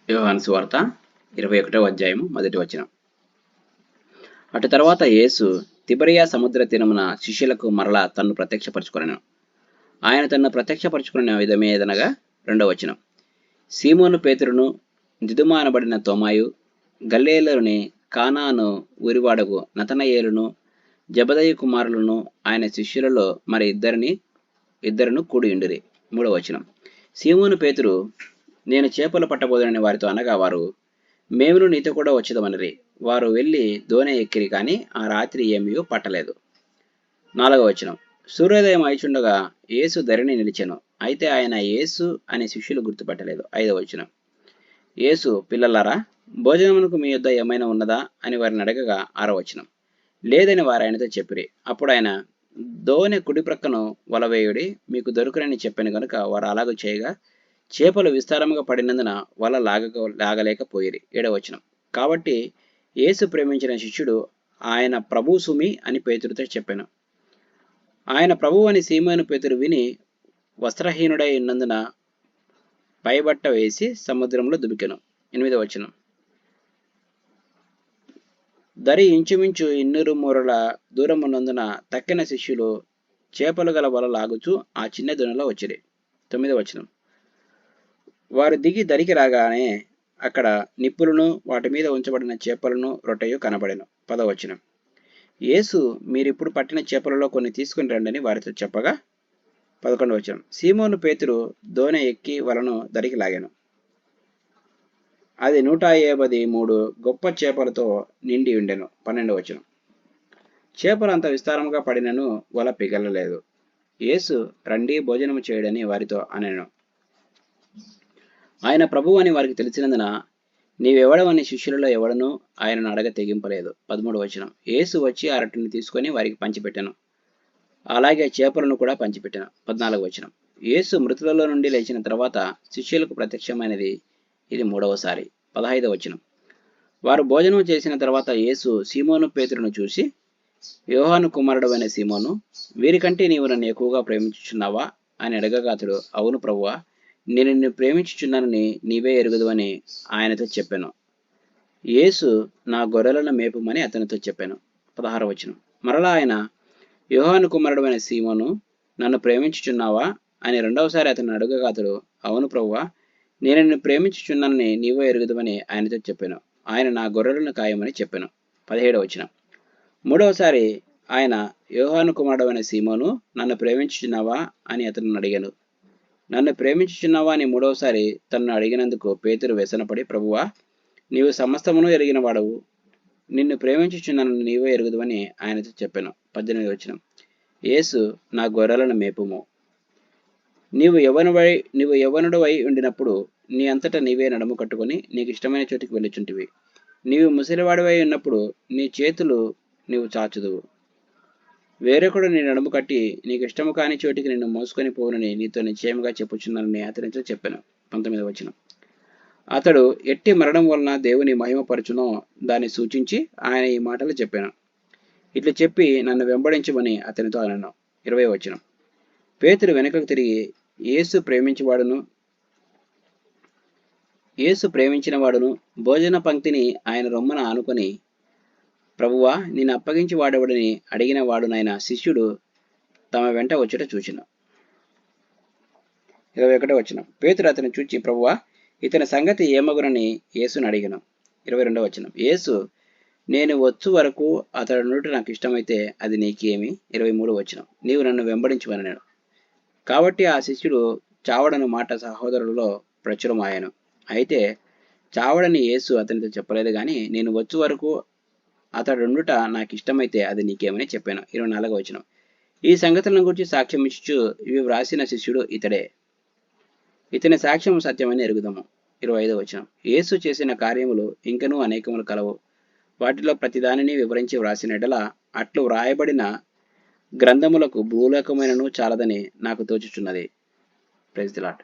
యోహాను సువార్త 21వ అధ్యాయము మొదటి వచనం. అటు తర్వాత యేసు తిబెరియా సముద్ర తీరమున శిష్యులకు మరలా తన్ను ప్రత్యక్షపరచుకొనెను. ఆయన తన్ను ప్రత్యక్షపరచుకున్న విధమేదనగా 2వ వచనం. సీమోను పేతురును, దిదుమ అనబడిన తోమాయు, గలిలయలోని కానాను ఊరివాడగు నతనయేలును, జెబెదయి కుమారులను ఆయన శిష్యులలో మరి ఇద్దరును కూడి ఉండిరి. 3వ వచనం. సీమోను పేతురు, నేను చేపలు పట్టబోదునని వారితో అనగా, వారు మేమును నీతో కూడా వచ్చేదమనిరి. వారు వెళ్ళి దోణి ఎక్కిరి, కానీ ఆ రాత్రి ఏమీ పట్టలేదు. 4వ వచనం. సూర్యోదయం అయిచుండగా యేసు ధరణి నిలిచెను. అయితే ఆయన యేసు అనే శిష్యులు గుర్తుపట్టలేదు. 5వ వచనం. యేసు, పిల్లలారా, భోజనమునకు మీ యొద్ద ఏమైనా ఉన్నదా అని వారిని అడగగా 6వ వచనం. లేదని వారు ఆయనతో చెప్పిరి. అప్పుడు ఆయన, దోణి కుడి ప్రక్కను వలవేయుడి, మీకు దొరుకునని చెప్పాను గనుక వారు అలాగూ చేయగా చేపలు విస్తారముగా పడినందున వల లాగలేకపోయిరి. 7వ వచనం. కాబట్టి యేసు ప్రేమించిన శిష్యుడు, ఆయన ప్రభు సుమి అని పేతురుతో చెప్పాను. ఆయన ప్రభు అని సీమోను పేతురు విని వస్త్రహీనుడై ఉన్నందున పైబట్ట వేసి సముద్రంలో దుమికెను. 8వ వచనం. దరి ఇంచుమించు 200 మూరల దూరం ఉన్నందున తక్కిన శిష్యులు చేపలు గల వల లాగుచూ ఆ చిన్న దోణిలో వచ్చిరి. 9వ వచనం. వారు దిగి దరికి రాగానే అక్కడ నిప్పులను, వాటి మీద ఉంచబడిన చేపలను, రొట్టెయు కనబడెను. 10వ వచనం. యేసు, మీరిప్పుడు పట్టిన చేపలలో కొన్ని తీసుకుని రండని వారితో చెప్పగా 11వ వచనం. సీమోను పేతురు దోణి ఎక్కి వలను దరికి లాగాను. అది 153 గొప్ప చేపలతో నిండి ఉండెను. 12వ వచనం. చేపలు అంత విస్తారముగా పడినను వల పిగలలేదు. యేసు, రండి భోజనము చేయడని వారితో అనెను. ఆయన ప్రభువు అని వారికి తెలిసినందున నీవెవడవని శిష్యులలో ఎవడనూ ఆయనను అడగ తెగింపలేదు. 13వ వచనం. యేసు వచ్చి ఆ రొట్టెను తీసుకొని వారికి పంచిపెట్టెను. అలాగే చేపలను కూడా పంచిపెట్టెను. 14వ వచనం. యేసు మృతులలో నుండి లేచిన తర్వాత శిష్యులకు ప్రత్యక్షమైనది ఇది 3వసారి. 15వ వచనం. వారు భోజనం చేసిన తర్వాత యేసు సీమోను పేతురును చూసి, యోహాను కుమారుడవైన సీమోను, వీరికంటే నీవు నన్ను ఎక్కువగా ప్రేమించుచున్నావా అని అడగగా అతడు, అవును ప్రభువా, నేను నిన్ను ప్రేమించుచున్నానని నీవే ఎరుగుదువని ఆయనతో చెప్పాను. యేసు, నా గొర్రెలను మేపుమని అతనితో చెప్పాను. 16వ వచనం. మరలా ఆయన, యోహాను కుమారుడైన సీమోను, నన్ను ప్రేమించుచున్నావా అని 2వసారి అతను అడగగా అతడు, అవును ప్రభువా, నేను నిన్ను ప్రేమించుచున్నానని నీవే ఎరుగుదువని ఆయనతో చెప్పాను. ఆయన, నా గొర్రెలను కాయమని చెప్పాను. 17వ వచనం. 3వసారి ఆయన, యోహాను కుమారుడైన సీమోను, నన్ను ప్రేమించుచున్నావా అని అతను అడిగాను. నన్ను ప్రేమించుచున్నావా అని 3వసారి తనను అడిగినందుకు పేతురు వ్యసనపడి, ప్రభువా, నీవు సమస్తమును ఎరిగిన వాడవు, నిన్ను ప్రేమించుచున్నానని నీవే ఎరుగుదువని ఆయనతో చెప్పాను. 18వ వచనం. యేసు, నా గొర్రెలను మేపుము. నీవు యవ్వనుడవై ఉండినప్పుడు నీ అంతటా నీవే నడుము కట్టుకొని నీకు ఇష్టమైన చోటికి వెళ్ళుచుంటివి. నీవు ముసలివాడివై ఉన్నప్పుడు నీ చేతులు నీవు చాచుదువు. వేరొకడు నీ నడుము కట్టి నీకు ఇష్టము కాని చోటికి నిన్ను మోసుకొని పోవునని నీతో నిశ్చయముగా చెప్పుచున్నానని అతనితో చెప్పాను. 19వ వచనం. అతడు ఎట్టి మరణం వలన దేవుని మహిమపరచునో దాన్ని సూచించి ఆయన ఈ మాటలు చెప్పాను. ఇట్లా చెప్పి నన్ను వెంబడించమని అతనితో అనను. 20వ వచనం. పేతురు వెనుకకు తిరిగి యేసు ప్రేమించిన వాడును భోజన పంక్తిని ఆయన రొమ్మన ఆనుకొని, ప్రభువా, నేను అప్పగించి వాడెవడని అడిగిన వాడునైన శిష్యుడు తమ వెంట వచ్చుట చూచెను. 21వ వచనం. పేతురు అతని చూచి, ప్రభువా, ఇతని సంగతి ఏమగునని యేసుని అడిగాను. 22వ వచనం. యేసు, నేను వచ్చు వరకు అతడు నుండి నాకు ఇష్టమైతే అది నీకేమి. 23వ వచనం. నీవు నన్ను వెంబడించమన్నాడు. కాబట్టి ఆ శిష్యుడు చావడను మాట సహోదరులలో ప్రచురమాయను. అయితే చావడని యేసు అతనితో చెప్పలేదు గాని, నేను వచ్చు వరకు అతడుండుట నాకు ఇష్టమైతే అది నీకేమని చెప్పాను. 24వ వచనం. ఈ సంగతులను గురించి సాక్ష్యం ఇచ్చుచు ఇవి వ్రాసిన శిష్యుడు ఇతడే. ఇతని సాక్ష్యం సత్యమని ఎరుగుదాము. 25వ వచనం. యేసు చేసిన కార్యములు ఇంకనూ అనేకములు కలవు. వాటిలో ప్రతిదానిని వివరించి వ్రాసిన ఎడల అట్లు వ్రాయబడిన గ్రంథములకు భూలోకమైనను చాలదని నాకు తోచుచున్నది. Praise the lord.